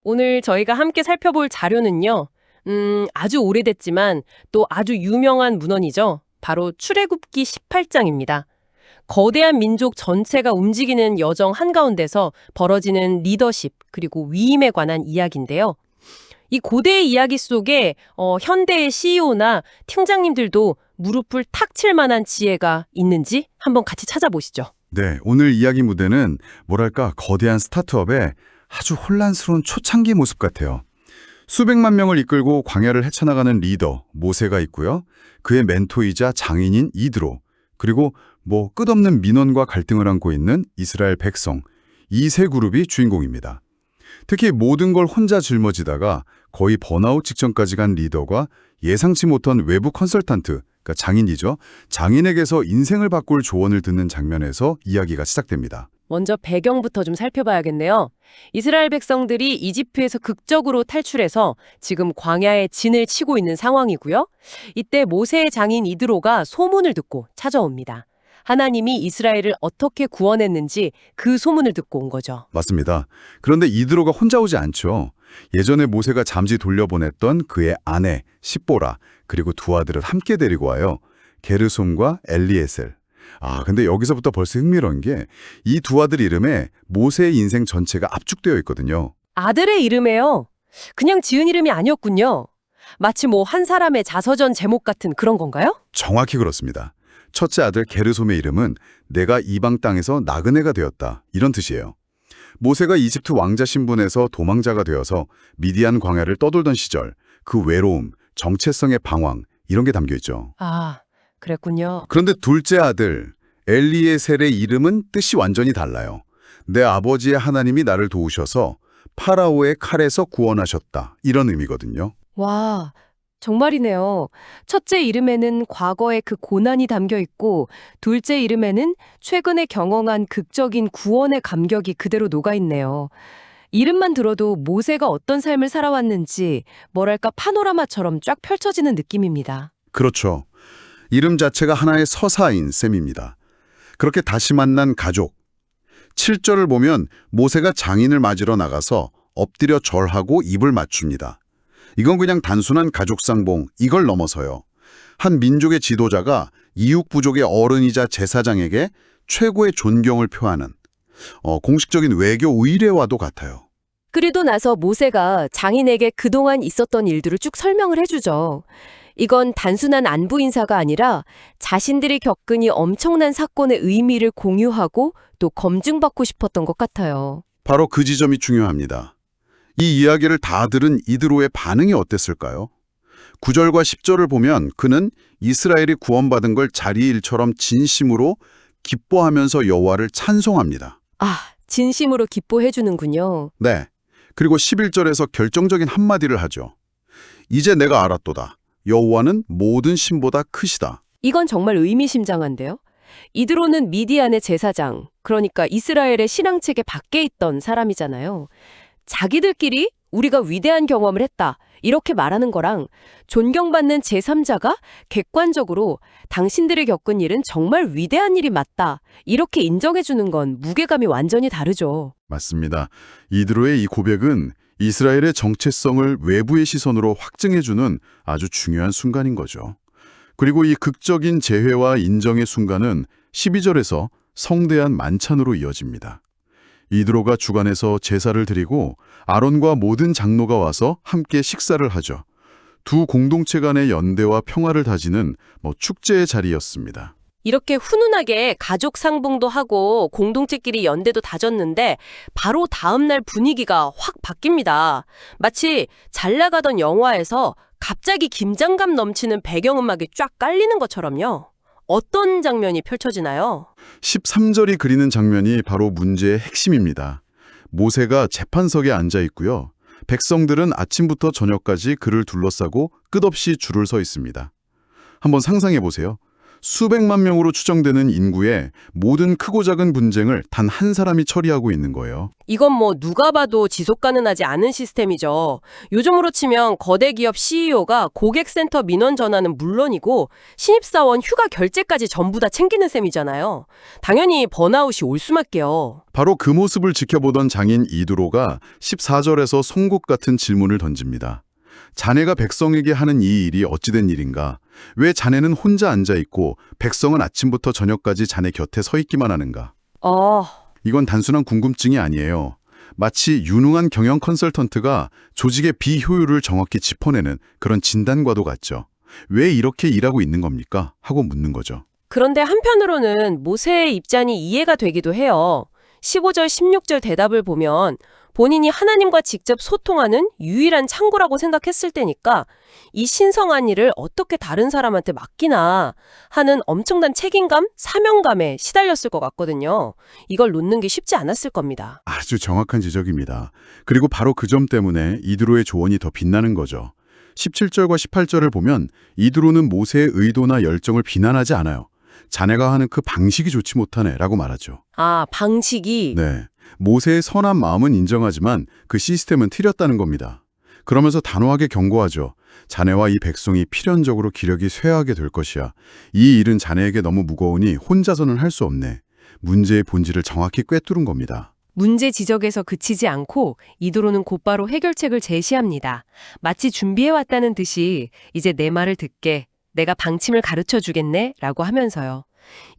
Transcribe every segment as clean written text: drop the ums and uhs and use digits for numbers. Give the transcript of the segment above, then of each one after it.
오늘 저희가 함께 살펴볼 자료는요. 아주 오래됐지만 또 아주 유명한 문헌이죠. 바로 출애굽기 18장입니다. 거대한 민족 전체가 움직이는 여정 한가운데서 벌어지는 리더십 그리고 위임에 관한 이야기인데요. 이 고대의 이야기 속에 현대의 CEO나 팀장님들도 무릎을 탁 칠 만한 지혜가 있는지 한번 같이 찾아보시죠. 네, 오늘 이야기 무대는 뭐랄까 거대한 스타트업의 아주 혼란스러운 초창기 모습 같아요. 수백만 명을 이끌고 광야를 헤쳐나가는 리더 모세가 있고요. 그의 멘토이자 장인인 이드로, 그리고 끝없는 민원과 갈등을 안고 있는 이스라엘 백성, 이 세 그룹이 주인공입니다. 특히 모든 걸 혼자 짊어지다가 거의 번아웃 직전까지 간 리더가 예상치 못한 외부 컨설턴트, 그러니까 장인이죠. 장인에게서 인생을 바꿀 조언을 듣는 장면에서 이야기가 시작됩니다. 먼저 배경부터 좀 살펴봐야겠네요. 이스라엘 백성들이 이집트에서 극적으로 탈출해서 지금 광야에 진을 치고 있는 상황이고요. 이때 모세의 장인 이드로가 소문을 듣고 찾아옵니다. 하나님이 이스라엘을 어떻게 구원했는지 그 소문을 듣고 온 거죠. 맞습니다. 그런데 이드로가 혼자 오지 않죠. 예전에 모세가 잠시 돌려보냈던 그의 아내 십보라, 그리고 두 아들을 함께 데리고 와요. 게르솜과 엘리에셀. 근데 여기서부터 벌써 흥미로운 게 이 두 아들 이름에 모세의 인생 전체가 압축되어 있거든요. 아들의 이름에요. 그냥 지은 이름이 아니었군요. 마치 한 사람의 자서전 제목 같은 그런 건가요? 정확히 그렇습니다. 첫째 아들 게르솜의 이름은 내가 이방 땅에서 나그네가 되었다, 이런 뜻이에요. 모세가 이집트 왕자 신분에서 도망자가 되어서 미디안 광야를 떠돌던 시절, 그 외로움, 정체성의 방황, 이런 게 담겨 있죠. 그랬군요. 그런데 둘째 아들 엘리에셀의 이름은 뜻이 완전히 달라요. 내 아버지의 하나님이 나를 도우셔서 파라오의 칼에서 구원하셨다, 이런 의미거든요. 와, 정말이네요. 첫째 이름에는 과거의 그 고난이 담겨 있고 둘째 이름에는 최근에 경험한 극적인 구원의 감격이 그대로 녹아 있네요. 이름만 들어도 모세가 어떤 삶을 살아왔는지 뭐랄까 파노라마처럼 쫙 펼쳐지는 느낌입니다. 그렇죠. 이름 자체가 하나의 서사인 셈입니다. 그렇게 다시 만난 가족. 7절을 보면 모세가 장인을 맞으러 나가서 엎드려 절하고 입을 맞춥니다. 이건 그냥 단순한 가족상봉, 이걸 넘어서요. 한 민족의 지도자가 이웃 부족의 어른이자 제사장에게 최고의 존경을 표하는 공식적인 외교 의례와도 같아요. 그리고 나서 모세가 장인에게 그동안 있었던 일들을 쭉 설명을 해주죠. 이건 단순한 안부 인사가 아니라 자신들이 겪은 이 엄청난 사건의 의미를 공유하고 또 검증받고 싶었던 것 같아요. 바로 그 지점이 중요합니다. 이 이야기를 다 들은 이드로의 반응이 어땠을까요? 9절과 10절을 보면 그는 이스라엘이 구원받은 걸 자리 일처럼 진심으로 기뻐하면서 여호와를 찬송합니다. 진심으로 기뻐해 주는군요. 네. 그리고 11절에서 결정적인 한마디를 하죠. 이제 내가 알았도다. 여호와는 모든 신보다 크시다. 이건 정말 의미심장한데요. 이드로는 미디안의 제사장, 그러니까 이스라엘의 신앙체계 밖에 있던 사람이잖아요. 자기들끼리 우리가 위대한 경험을 했다, 이렇게 말하는 거랑 존경받는 제3자가 객관적으로 당신들이 겪은 일은 정말 위대한 일이 맞다, 이렇게 인정해주는 건 무게감이 완전히 다르죠. 맞습니다. 이드로의 이 고백은 이스라엘의 정체성을 외부의 시선으로 확증해주는 아주 중요한 순간인 거죠. 그리고 이 극적인 재회와 인정의 순간은 12절에서 성대한 만찬으로 이어집니다. 이드로가 주관해서 제사를 드리고 아론과 모든 장로가 와서 함께 식사를 하죠. 두 공동체 간의 연대와 평화를 다지는 축제의 자리였습니다. 이렇게 훈훈하게 가족 상봉도 하고 공동체끼리 연대도 다졌는데 바로 다음날 분위기가 확 바뀝니다. 마치 잘 나가던 영화에서 갑자기 긴장감 넘치는 배경음악이 쫙 깔리는 것처럼요. 어떤 장면이 펼쳐지나요? 13절이 그리는 장면이 바로 문제의 핵심입니다. 모세가 재판석에 앉아 있고요. 백성들은 아침부터 저녁까지 그를 둘러싸고 끝없이 줄을 서 있습니다. 한번 상상해 보세요. 수백만 명으로 추정되는 인구의 모든 크고 작은 분쟁을 단 한 사람이 처리하고 있는 거예요. 이건 뭐 누가 봐도 지속 가능하지 않은 시스템이죠. 요즘으로 치면 거대 기업 CEO가 고객센터 민원 전화는 물론이고 신입사원 휴가 결제까지 전부 다 챙기는 셈이잖아요. 당연히 번아웃이 올 수밖에요. 바로 그 모습을 지켜보던 장인 이두로가 14절에서 송곳 같은 질문을 던집니다. 자네가 백성에게 하는 이 일이 어찌된 일인가? 왜 자네는 혼자 앉아있고 백성은 아침부터 저녁까지 자네 곁에 서 있기만 하는가? 이건 단순한 궁금증이 아니에요. 마치 유능한 경영 컨설턴트가 조직의 비효율을 정확히 짚어내는 그런 진단과도 같죠. 왜 이렇게 일하고 있는 겁니까? 하고 묻는 거죠. 그런데 한편으로는 모세의 입장이 이해가 되기도 해요. 15절, 16절 대답을 보면 본인이 하나님과 직접 소통하는 유일한 창구라고 생각했을 때니까 이 신성한 일을 어떻게 다른 사람한테 맡기나 하는 엄청난 책임감, 사명감에 시달렸을 것 같거든요. 이걸 놓는 게 쉽지 않았을 겁니다. 아주 정확한 지적입니다. 그리고 바로 그 점 때문에 이드로의 조언이 더 빛나는 거죠. 17절과 18절을 보면 이드로는 모세의 의도나 열정을 비난하지 않아요. 자네가 하는 그 방식이 좋지 못하네 라고 말하죠. 아, 방식이. 네, 모세의 선한 마음은 인정하지만 그 시스템은 틀렸다는 겁니다. 그러면서 단호하게 경고하죠. 자네와 이 백성이 필연적으로 기력이 쇠하게 될 것이야. 이 일은 자네에게 너무 무거우니 혼자서는 할 수 없네. 문제의 본질을 정확히 꿰뚫은 겁니다. 문제 지적에서 그치지 않고 이도로는 곧바로 해결책을 제시합니다. 마치 준비해왔다는 듯이 이제 내 말을 듣게, 내가 방침을 가르쳐 주겠네 라고 하면서요.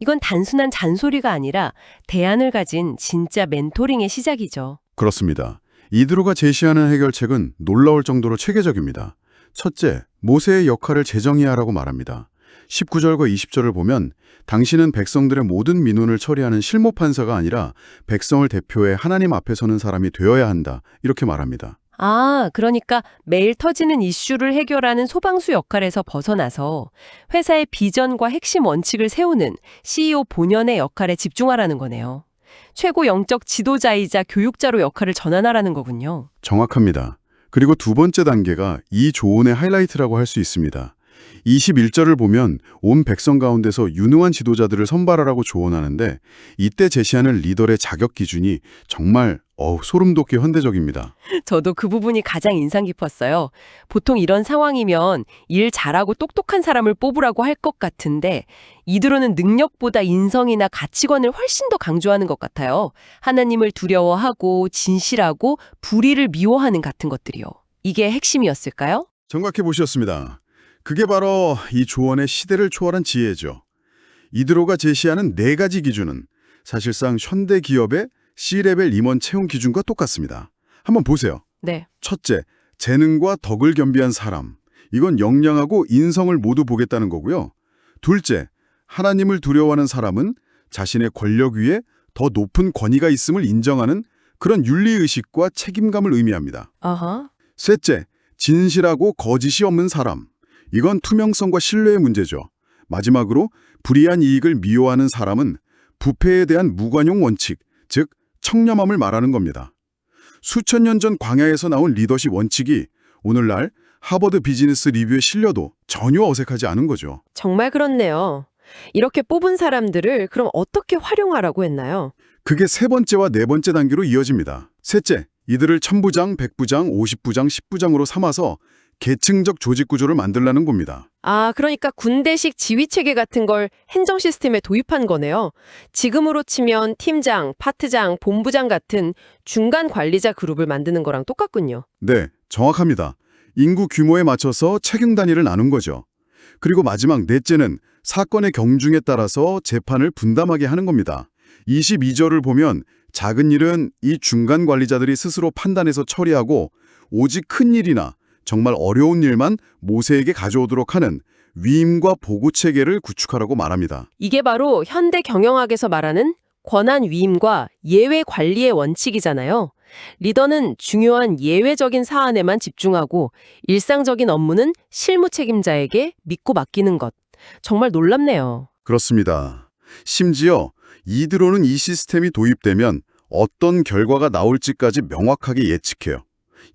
이건 단순한 잔소리가 아니라 대안을 가진 진짜 멘토링의 시작이죠. 그렇습니다. 이드로가 제시하는 해결책은 놀라울 정도로 체계적입니다. 첫째, 모세의 역할을 재정의하라고 말합니다. 19절과 20절을 보면 당신은 백성들의 모든 민원을 처리하는 실무판사가 아니라 백성을 대표해 하나님 앞에 서는 사람이 되어야 한다. 이렇게 말합니다. 아, 그러니까 매일 터지는 이슈를 해결하는 소방수 역할에서 벗어나서 회사의 비전과 핵심 원칙을 세우는 CEO 본연의 역할에 집중하라는 거네요. 최고 영적 지도자이자 교육자로 역할을 전환하라는 거군요. 정확합니다. 그리고 두 번째 단계가 이 조언의 하이라이트라고 할 수 있습니다. 21절을 보면 온 백성 가운데서 유능한 지도자들을 선발하라고 조언하는데 이때 제시하는 리더의 자격 기준이 정말 소름 돋게 현대적입니다. 저도 그 부분이 가장 인상 깊었어요. 보통 이런 상황이면 일 잘하고 똑똑한 사람을 뽑으라고 할 것 같은데 이드로는 능력보다 인성이나 가치관을 훨씬 더 강조하는 것 같아요. 하나님을 두려워하고 진실하고 불의를 미워하는 같은 것들이요. 이게 핵심이었을까요? 정확해 보셨습니다. 그게 바로 이 조언의 시대를 초월한 지혜죠. 이드로가 제시하는 4가지 기준은 사실상 현대 기업의 C레벨 임원 채용 기준과 똑같습니다. 한번 보세요. 네. 첫째, 재능과 덕을 겸비한 사람. 이건 역량하고 인성을 모두 보겠다는 거고요. 둘째, 하나님을 두려워하는 사람은 자신의 권력 위에 더 높은 권위가 있음을 인정하는 그런 윤리의식과 책임감을 의미합니다. 아하. 셋째, 진실하고 거짓이 없는 사람. 이건 투명성과 신뢰의 문제죠. 마지막으로 불이한 이익을 미워하는 사람은 부패에 대한 무관용 원칙, 즉 청렴함을 말하는 겁니다. 수천 년 전 광야에서 나온 리더십 원칙이 오늘날 하버드 비즈니스 리뷰에 실려도 전혀 어색하지 않은 거죠. 정말 그렇네요. 이렇게 뽑은 사람들을 그럼 어떻게 활용하라고 했나요? 그게 세 번째와 네 번째 단계로 이어집니다. 셋째, 이들을 1000부장, 100부장, 50부장, 10부장으로 삼아서 계층적 조직 구조를 만들라는 겁니다. 아, 그러니까 군대식 지휘체계 같은 걸 행정 시스템에 도입한 거네요. 지금으로 치면 팀장, 파트장, 본부장 같은 중간 관리자 그룹을 만드는 거랑 똑같군요. 네, 정확합니다. 인구 규모에 맞춰서 책임 단위를 나눈 거죠. 그리고 마지막 넷째는 사건의 경중에 따라서 재판을 분담하게 하는 겁니다. 22절을 보면 작은 일은 이 중간 관리자들이 스스로 판단해서 처리하고 오직 큰 일이나 정말 어려운 일만 모세에게 가져오도록 하는 위임과 보고 체계를 구축하라고 말합니다. 이게 바로 현대 경영학에서 말하는 권한 위임과 예외 관리의 원칙이잖아요. 리더는 중요한 예외적인 사안에만 집중하고 일상적인 업무는 실무 책임자에게 믿고 맡기는 것. 정말 놀랍네요. 그렇습니다. 심지어 이드로는 이 시스템이 도입되면 어떤 결과가 나올지까지 명확하게 예측해요.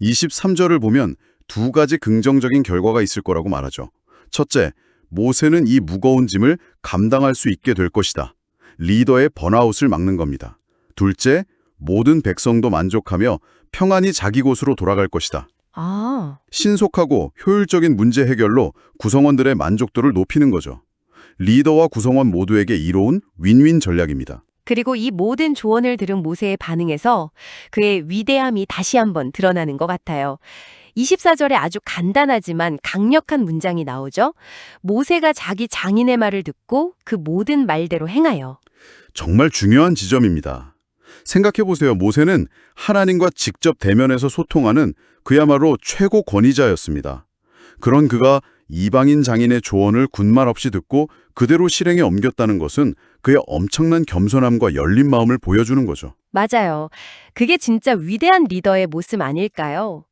23절을 보면 2가지 긍정적인 결과가 있을 거라고 말하죠. 첫째, 모세는 이 무거운 짐을 감당할 수 있게 될 것이다. 리더의 번아웃을 막는 겁니다. 둘째, 모든 백성도 만족하며 평안히 자기 곳으로 돌아갈 것이다. 아, 신속하고 효율적인 문제 해결로 구성원들의 만족도를 높이는 거죠. 리더와 구성원 모두에게 이로운 윈윈 전략입니다. 그리고 이 모든 조언을 들은 모세의 반응에서 그의 위대함이 다시 한번 드러나는 것 같아요. 24절에 아주 간단하지만 강력한 문장이 나오죠. 모세가 자기 장인의 말을 듣고 그 모든 말대로 행하여. 정말 중요한 지점입니다. 생각해보세요. 모세는 하나님과 직접 대면해서 소통하는 그야말로 최고 권위자였습니다. 그런 그가 이방인 장인의 조언을 군말 없이 듣고 그대로 실행에 옮겼다는 것은 그의 엄청난 겸손함과 열린 마음을 보여주는 거죠. 맞아요. 그게 진짜 위대한 리더의 모습 아닐까요?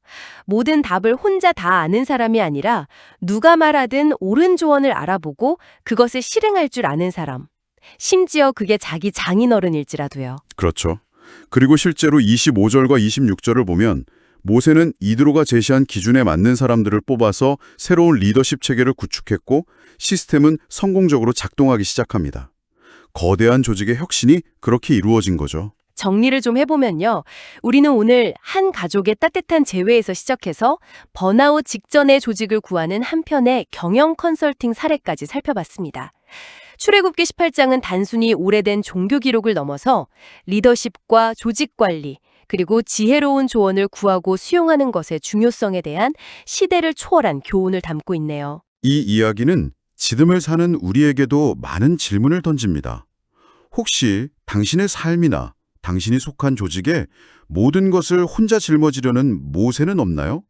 모든 답을 혼자 다 아는 사람이 아니라 누가 말하든 옳은 조언을 알아보고 그것을 실행할 줄 아는 사람. 심지어 그게 자기 장인어른일지라도요. 그렇죠. 그리고 실제로 25절과 26절을 보면 모세는 이드로가 제시한 기준에 맞는 사람들을 뽑아서 새로운 리더십 체계를 구축했고 시스템은 성공적으로 작동하기 시작합니다. 거대한 조직의 혁신이 그렇게 이루어진 거죠. 정리를 좀 해보면요. 우리는 오늘 한 가족의 따뜻한 재회에서 시작해서 번아웃 직전의 조직을 구하는 한편의 경영 컨설팅 사례까지 살펴봤습니다. 출애굽기 18장은 단순히 오래된 종교 기록을 넘어서 리더십과 조직 관리, 그리고 지혜로운 조언을 구하고 수용하는 것의 중요성에 대한 시대를 초월한 교훈을 담고 있네요. 이 이야기는 지금을 사는 우리에게도 많은 질문을 던집니다. 혹시 당신의 삶이나 당신이 속한 조직에 모든 것을 혼자 짊어지려는 모세는 없나요?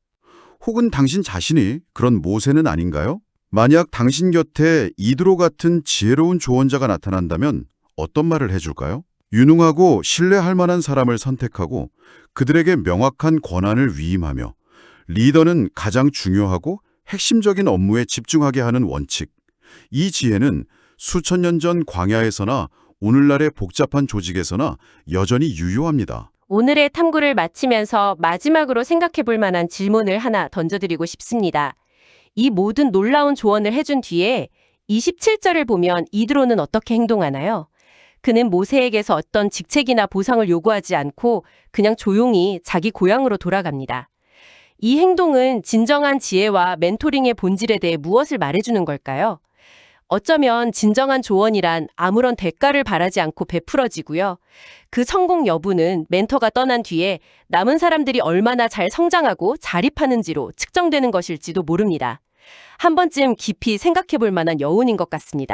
혹은 당신 자신이 그런 모세는 아닌가요? 만약 당신 곁에 이드로 같은 지혜로운 조언자가 나타난다면 어떤 말을 해줄까요? 유능하고 신뢰할 만한 사람을 선택하고 그들에게 명확한 권한을 위임하며 리더는 가장 중요하고 핵심적인 업무에 집중하게 하는 원칙. 이 지혜는 수천 년 전 광야에서나 오늘날의 복잡한 조직에서나 여전히 유효합니다. 오늘의 탐구를 마치면서 마지막으로 생각해 볼 만한 질문을 하나 던져드리고 싶습니다. 이 모든 놀라운 조언을 해준 뒤에 27절을 보면 이드로는 어떻게 행동하나요? 그는 모세에게서 어떤 직책이나 보상을 요구하지 않고 그냥 조용히 자기 고향으로 돌아갑니다. 이 행동은 진정한 지혜와 멘토링의 본질에 대해 무엇을 말해주는 걸까요? 어쩌면 진정한 조언이란 아무런 대가를 바라지 않고 베풀어지고요. 그 성공 여부는 멘토가 떠난 뒤에 남은 사람들이 얼마나 잘 성장하고 자립하는지로 측정되는 것일지도 모릅니다. 한 번쯤 깊이 생각해 볼 만한 여운인 것 같습니다.